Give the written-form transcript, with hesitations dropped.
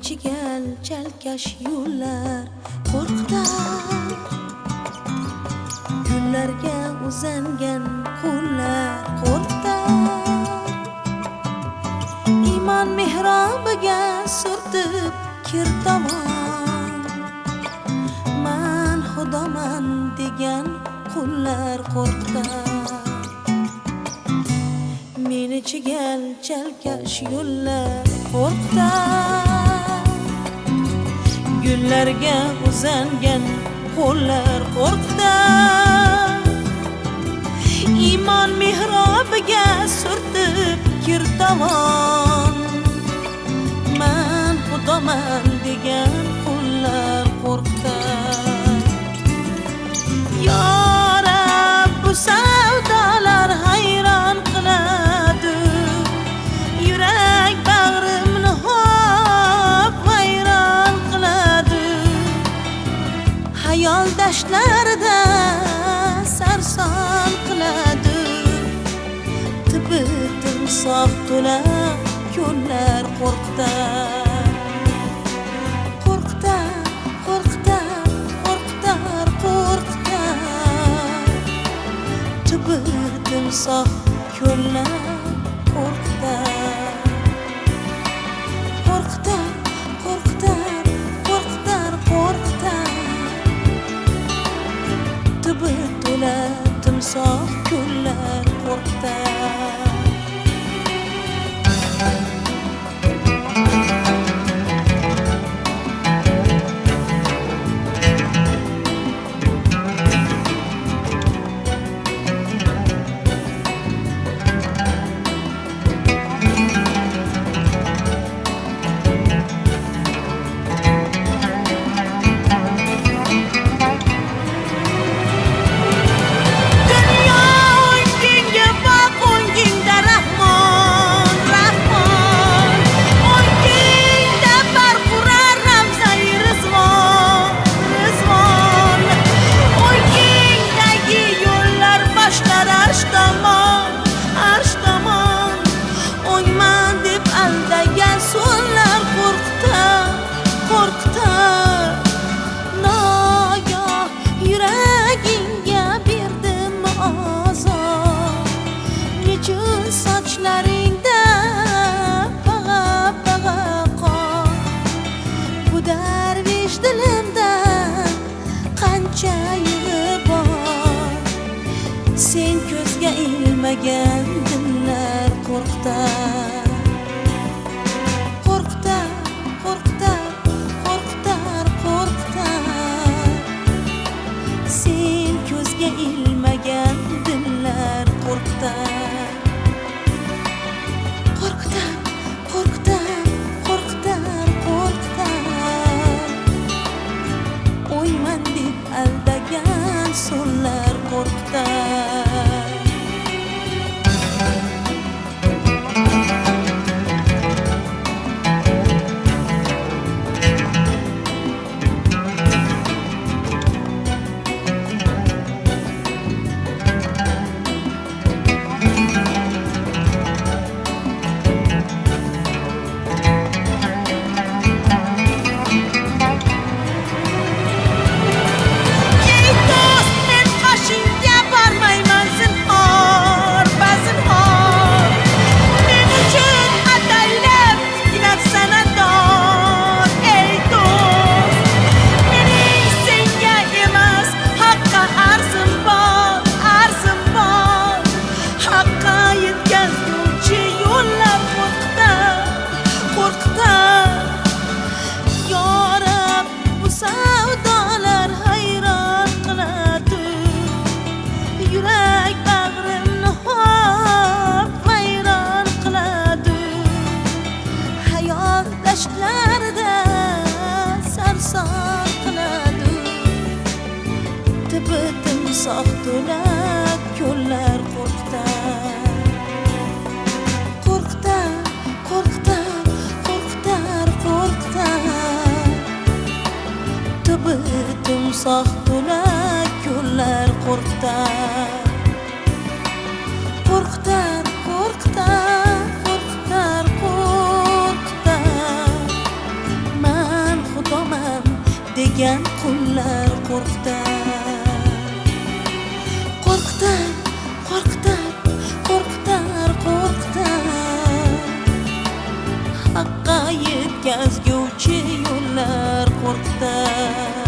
chigal chalkash yo'llar qo'rqitar, gullarga uzangan qo'llar qo'rqitar. Iymon mehrobiga surtib kirtamon, man xudoman degan qullar qo'rqitar. Meni chigal chalkash yo'llar qo'rqitar, gullarga uzangan qo'llar qo'rqitar. Iymon mehrobiga surtib kirtamon, man xudoman degan qullar qo'rqitar. Yo Rab, bu savdolar hayron qiladi, yurak bag'rimni hop vayron qiladi. Hayol dashtlarida sarson qiladi, tibitim sof to'la ko'llar qo'rqitar. Qo'rqitar, qo'rqitar, qo'rqitar, qo'rqitar. Tibitim sof ko'llar qo'rqitar. Qo'rqitar, qo'rqitar, qo'rqitar, qo'rqitar. Tibi to'la timsoh ko'llar qo'rqitar. Sen ko'zga ilmagan dillar qo'rqitar. Qo'rqitar, qo'rqitar, qo'rqitar, qo'rqitar. Sen ko'zga ilmagan dillar qo'rqitar. Qo'rqitar, qo'rqitar, qo'rqitar, qo'rqitar. O'yman deb aldagan so'llar qo'rqitar. Sof to'la ko'llar qo'rqitar. Qo'rqitar, qo'rqitar, qo'rqitar, qo'rqitar. Tibitim sof to'la ko'llar qo'rqitar. Qo'rqitar, qo'rqitar, qo'rqitar, qo'rqitar. yurgan qullar qo'rqitar. Qo'rqitar, qo'rqitar, qo'rqitar, qo'rqitar. Haqqa yetkazguvchi yo'llar qo'rqitar.